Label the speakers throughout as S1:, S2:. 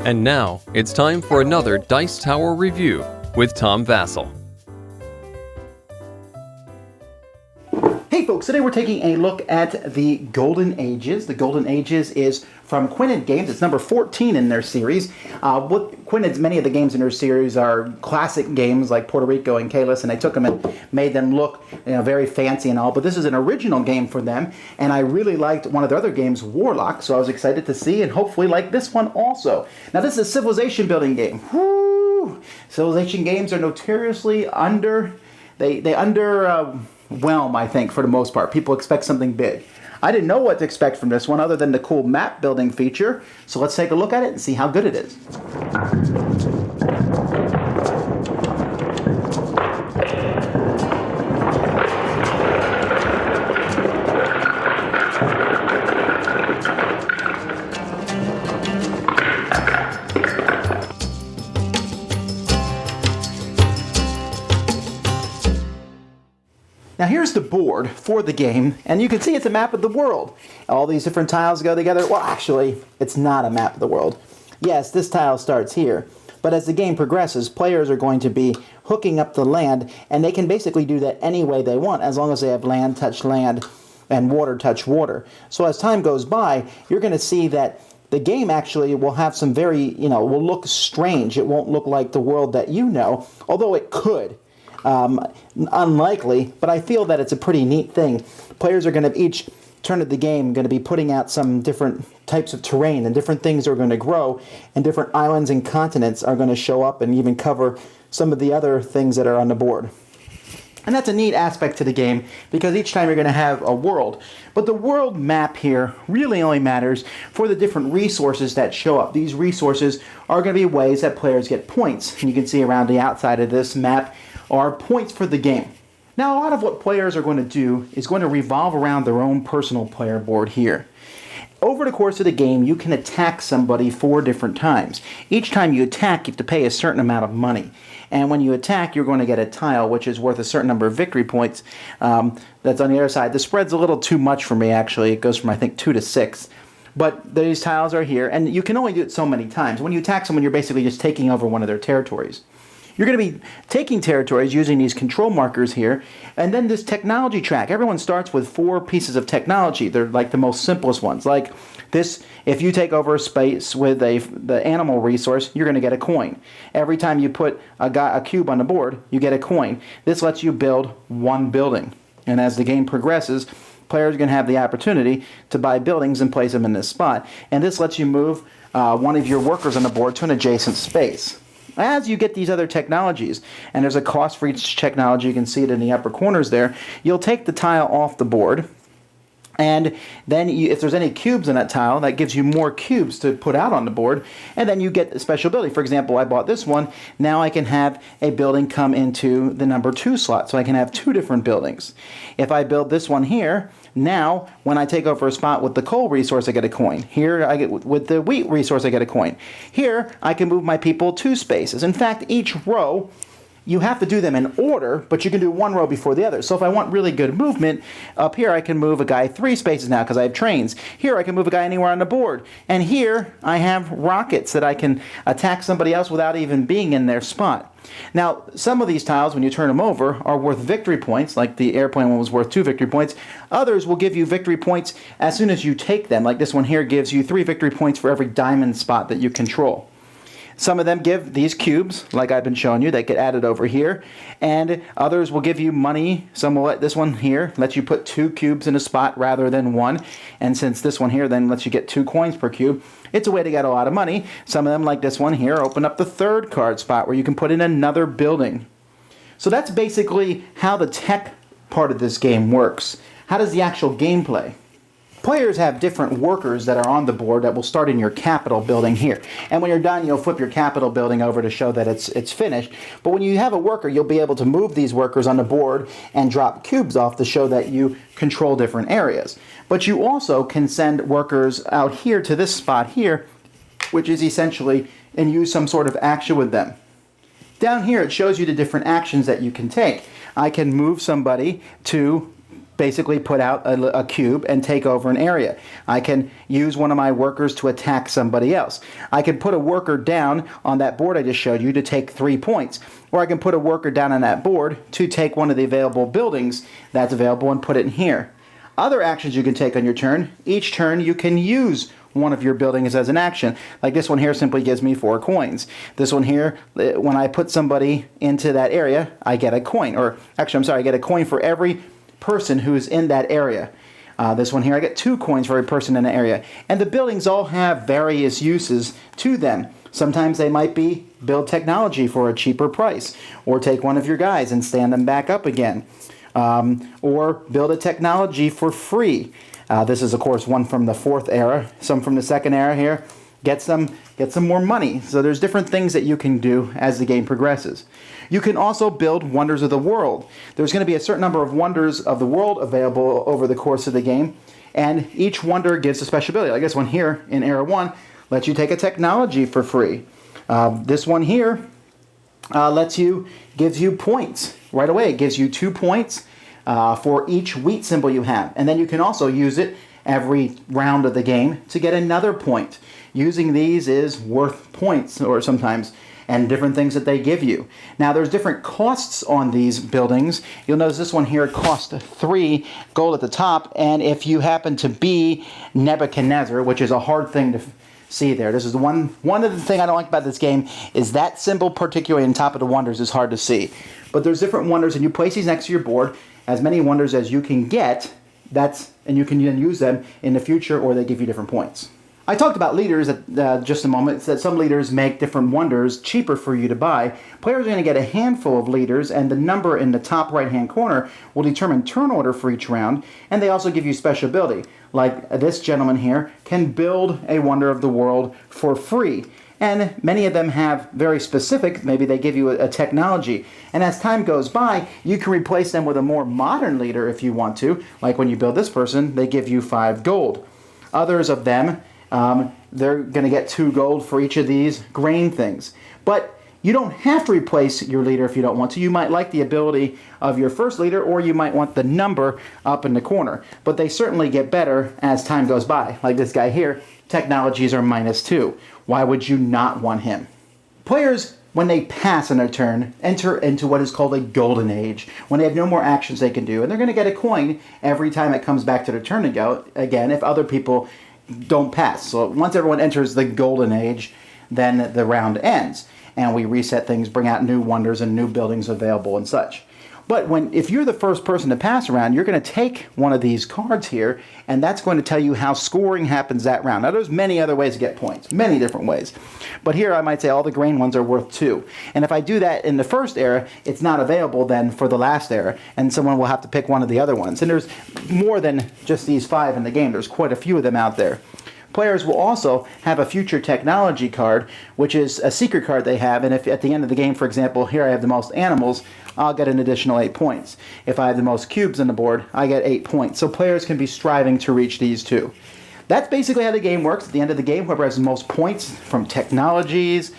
S1: And now, it's time for another Dice Tower review with Tom Vasel.
S2: Hey folks, today we're taking a look at the Golden Ages. The Golden Ages is from Quined Games. It's number 14 in their series. Many of the games in their series are classic games like Puerto Rico and Kalis, and they took them and made them look very fancy and all, but this is an original game for them, and I really liked one of their other games, Warlock, so I was excited to see and hopefully like this one also. Now this is a civilization building game. Woo! Civilization games are notoriously underwhelm, I think, for the most part. People expect something big. I didn't know what to expect from this one other than the cool map building feature. So let's take a look at it and see how good it is. Now here's the board for the game, and you can see it's a map of the world. All these different tiles go together. Well, actually, it's not a map of the world. Yes, this tile starts here, but as the game progresses, players are going to be hooking up the land, and they can basically do that any way they want, as long as they have land touch land and water touch water. So as time goes by, you're going to see that the game actually will have some very, will look strange. It won't look like the world that you know, although it could. Unlikely, but I feel that it's a pretty neat thing. Players are going to each turn of the game going to be putting out some different types of terrain, and different things are going to grow, and different islands and continents are going to show up and even cover some of the other things that are on the board. And that's a neat aspect to the game, because each time you're going to have a world. But the world map here really only matters for the different resources that show up. These resources are going to be ways that players get points. And you can see around the outside of this map are points for the game. Now, a lot of what players are going to do is going to revolve around their own personal player board here. Over the course of the game, you can attack somebody 4 different times. Each time you attack, you have to pay a certain amount of money. And when you attack, you're going to get a tile, which is worth a certain number of victory points. That's on the other side. The spread's a little too much for me, actually. It goes from, I think, 2 to 6. But these tiles are here, and you can only do it so many times. When you attack someone, you're basically just taking over one of their territories. You're going to be taking territories using these control markers here, and then this technology track. Everyone starts with 4 pieces of technology. They're like the most simplest ones. Like this, if you take over a space with the animal resource, you're going to get a coin. Every time you put a cube on the board, you get a coin. This lets you build 1 building. And as the game progresses, players are going to have the opportunity to buy buildings and place them in this spot. And this lets you move one of your workers on the board to an adjacent space. As you get these other technologies, and there's a cost for each technology, you can see it in the upper corners there, you'll take the tile off the board, and then if there's any cubes in that tile, that gives you more cubes to put out on the board, and then you get a special building. For example, I bought this one. Now I can have a building come into the number 2 slot, so I can have 2 different buildings. If I build this one here, now, when I take over a spot with the coal resource, I get a coin. Here, I get with the wheat resource, I get a coin. Here, I can move my people 2 spaces. In fact, each row, you have to do them in order, but you can do 1 row before the other. So if I want really good movement, up here I can move a guy 3 spaces now because I have trains. Here I can move a guy anywhere on the board. And here I have rockets that I can attack somebody else without even being in their spot. Now, some of these tiles, when you turn them over, are worth victory points, like the airplane one was worth 2 victory points. Others will give you victory points as soon as you take them, like this one here gives you 3 victory points for every diamond spot that you control. Some of them give these cubes, like I've been showing you, that get added over here, and others will give you money. Some will let this one here let you put 2 cubes in a spot rather than 1, and since this one here then lets you get 2 coins per cube, it's a way to get a lot of money. Some of them, like this one here, open up the 3rd card spot where you can put in another building. So that's basically how the tech part of this game works. How does the actual gameplay? Players have different workers that are on the board that will start in your capital building here. And when you're done, you'll flip your capital building over to show that it's finished. But when you have a worker, you'll be able to move these workers on the board and drop cubes off to show that you control different areas. But you also can send workers out here to this spot here, which is essentially, and use some sort of action with them. Down here, it shows you the different actions that you can take. I can move somebody to basically put out a cube and take over an area. I can use one of my workers to attack somebody else. I can put a worker down on that board I just showed you to take 3 points. Or I can put a worker down on that board to take one of the available buildings that's available and put it in here. Other actions you can take on your turn. Each turn you can use one of your buildings as an action. Like this one here simply gives me 4 coins. This one here, when I put somebody into that area, I get a coin. Or actually, I'm sorry, I get a coin for every person who's in that area. This one here, I get 2 coins for every person in the area. And the buildings all have various uses to them. Sometimes they might be build technology for a cheaper price, or take one of your guys and stand them back up again, or build a technology for free. This is, of course, one from the 4th era. Some from the 2nd era here. Get some more money. So there's different things that you can do as the game progresses. You can also build wonders of the world. There's going to be a certain number of wonders of the world available over the course of the game, and each wonder gives a special ability. Like this one here in Era 1 lets you take a technology for free. This one here gives you points right away. It gives you 2 points for each wheat symbol you have, and then you can also use it every round of the game to get another point. Using these is worth points, or sometimes, and different things that they give you. Now there's different costs on these buildings. You'll notice this one here costs 3 gold at the top, and if you happen to be Nebuchadnezzar, which is a hard thing to see there. This is the one of the things I don't like about this game is that symbol, particularly on top of the wonders, is hard to see. But there's different wonders, and you place these next to your board, as many wonders as you can get, and you can then use them in the future, or they give you different points. I talked about leaders at just a moment. It said some leaders make different wonders cheaper for you to buy. Players are going to get a handful of leaders, and the number in the top right-hand corner will determine turn order for each round, and they also give you special ability. Like this gentleman here can build a wonder of the world for free. And many of them have very specific, maybe they give you a technology. And as time goes by, you can replace them with a more modern leader if you want to. Like when you build this person, they give you 5 gold. Others of them, they're going to get 2 gold for each of these grain things. But you don't have to replace your leader if you don't want to. You might like the ability of your first leader, or you might want the number up in the corner. But they certainly get better as time goes by. Like this guy here, technologies are -2. Why would you not want him? Players, when they pass in their turn, enter into what is called a golden age, when they have no more actions they can do, and they're going to get a coin every time it comes back to their turn again if other people don't pass. So once everyone enters the golden age, then the round ends, and we reset things, bring out new wonders and new buildings available and such. But if you're the first person to pass around, you're going to take one of these cards here, and that's going to tell you how scoring happens that round. Now, there's many other ways to get points, many different ways. But here I might say all the grain ones are worth 2. And if I do that in the first era, it's not available then for the last era, and someone will have to pick one of the other ones. And there's more than just these 5 in the game. There's quite a few of them out there. Players will also have a future technology card, which is a secret card they have, and if at the end of the game, for example, here I have the most animals, I'll get an additional 8 points. If I have the most cubes on the board, I get 8 points. So players can be striving to reach these too. That's basically how the game works. At the end of the game, whoever has the most points from technologies,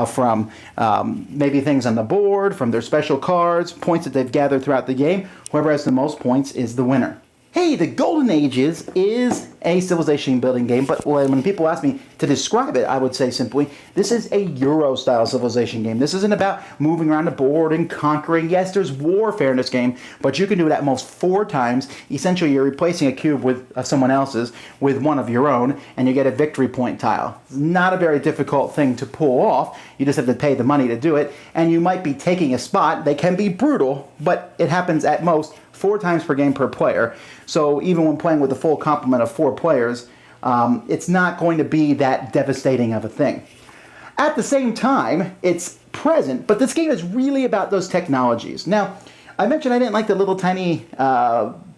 S2: from maybe things on the board, from their special cards, points that they've gathered throughout the game, whoever has the most points is the winner. Hey, the Golden Ages is a civilization building game, but when people ask me to describe it, I would say simply, this is a Euro-style civilization game. This isn't about moving around the board and conquering. Yes, there's warfare in this game, but you can do it at most 4 times. Essentially, you're replacing a cube with someone else's with one of your own, and you get a victory point tile. It's not a very difficult thing to pull off. You just have to pay the money to do it, and you might be taking a spot. They can be brutal, but it happens at most 4 times per game per player. So even when playing with the full complement of 4 players, it's not going to be that devastating of a thing. At the same time, it's present, but this game is really about those technologies. Now, I mentioned I didn't like the little tiny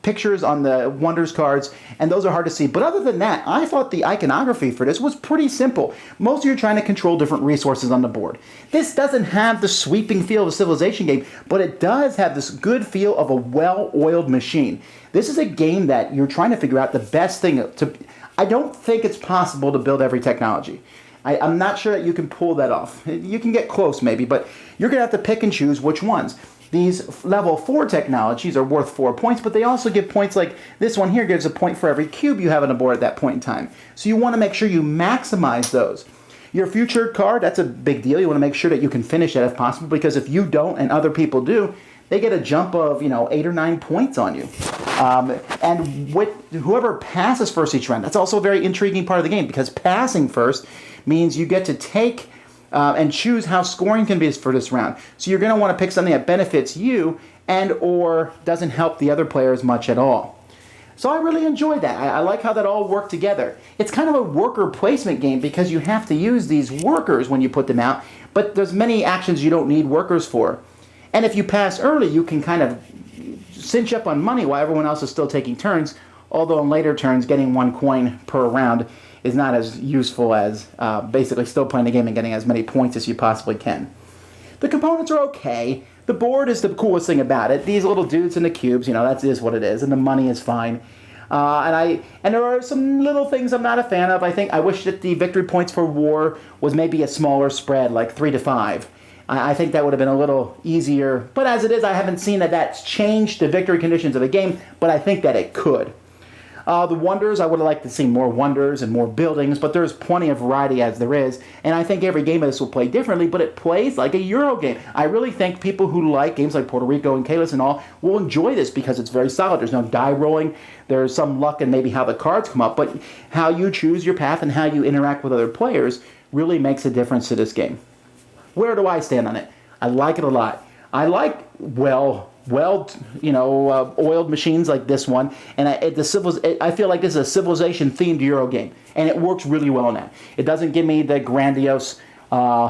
S2: pictures on the Wonders cards, and those are hard to see. But other than that, I thought the iconography for this was pretty simple. Most of you are trying to control different resources on the board. This doesn't have the sweeping feel of a civilization game, but it does have this good feel of a well-oiled machine. This is a game that you're trying to figure out the best thing to... I don't think it's possible to build every technology. I'm not sure that you can pull that off. You can get close maybe, but you're going to have to pick and choose which ones. These level 4 technologies are worth 4 points, but they also give points like this one here gives a point for every cube you have on a board at that point in time. So you want to make sure you maximize those. Your future card, that's a big deal. You want to make sure that you can finish it if possible, because if you don't and other people do, they get a jump of 8 or 9 points on you. And with whoever passes first each round, that's also a very intriguing part of the game, because passing first means you get to take and choose how scoring can be for this round. So you're going to want to pick something that benefits you and or doesn't help the other players much at all. So I really enjoyed that. I like how that all worked together. It's kind of a worker placement game because you have to use these workers when you put them out, but there's many actions you don't need workers for. And if you pass early, you can kind of cinch up on money while everyone else is still taking turns, although in later turns, getting 1 coin per round is not as useful as basically still playing the game and getting as many points as you possibly can. The components are okay. The board is the coolest thing about it. These little dudes in the cubes, that is what it is, and the money is fine. And there are some little things I'm not a fan of. I wish that the victory points for war was maybe a smaller spread, like 3 to 5. I think that would have been a little easier. But as it is, I haven't seen that that's changed the victory conditions of the game, but I think that it could. The wonders, I would have liked to see more wonders and more buildings, but there's plenty of variety as there is, and I think every game of this will play differently, but it plays like a Euro game. I really think people who like games like Puerto Rico and Kalis and all will enjoy this because it's very solid. There's no die rolling, there's some luck in maybe how the cards come up, but how you choose your path and how you interact with other players really makes a difference to this game. Where do I stand on it? I like it a lot. I like oiled machines like this one, and I feel like this is a civilization-themed Euro game, and it works really well in that. It doesn't give me the grandiose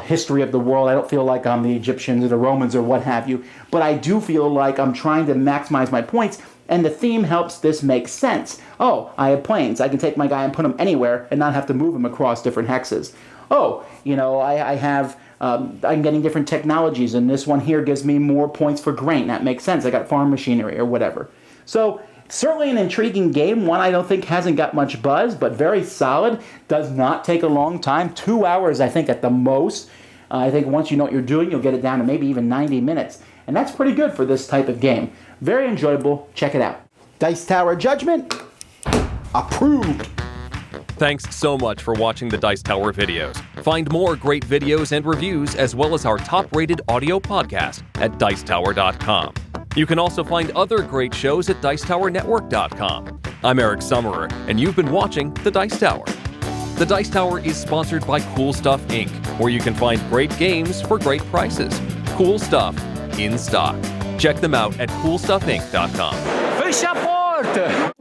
S2: history of the world. I don't feel like I'm the Egyptians or the Romans or what have you, but I do feel like I'm trying to maximize my points, and the theme helps this make sense. Oh, I have planes. I can take my guy and put him anywhere and not have to move him across different hexes. Oh, I'm getting different technologies, and this one here gives me more points for grain. That makes sense. I got farm machinery or whatever. So certainly an intriguing game. One I don't think hasn't got much buzz, but very solid. Does not take a long time. 2 hours, I think, at the most. I think once you know what you're doing, you'll get it down to maybe even 90 minutes. And that's pretty good for this type of game. Very enjoyable. Check it out. Dice Tower Judgment. Approved.
S1: Thanks so much for watching the Dice Tower videos. Find more great videos and reviews, as well as our top-rated audio podcast at Dicetower.com. You can also find other great shows at Dicetowernetwork.com. I'm Eric Summerer, and you've been watching The Dice Tower. The Dice Tower is sponsored by Cool Stuff Inc., where you can find great games for great prices. Cool stuff in stock. Check them out at CoolStuffInc.com.
S3: Fecha a porta!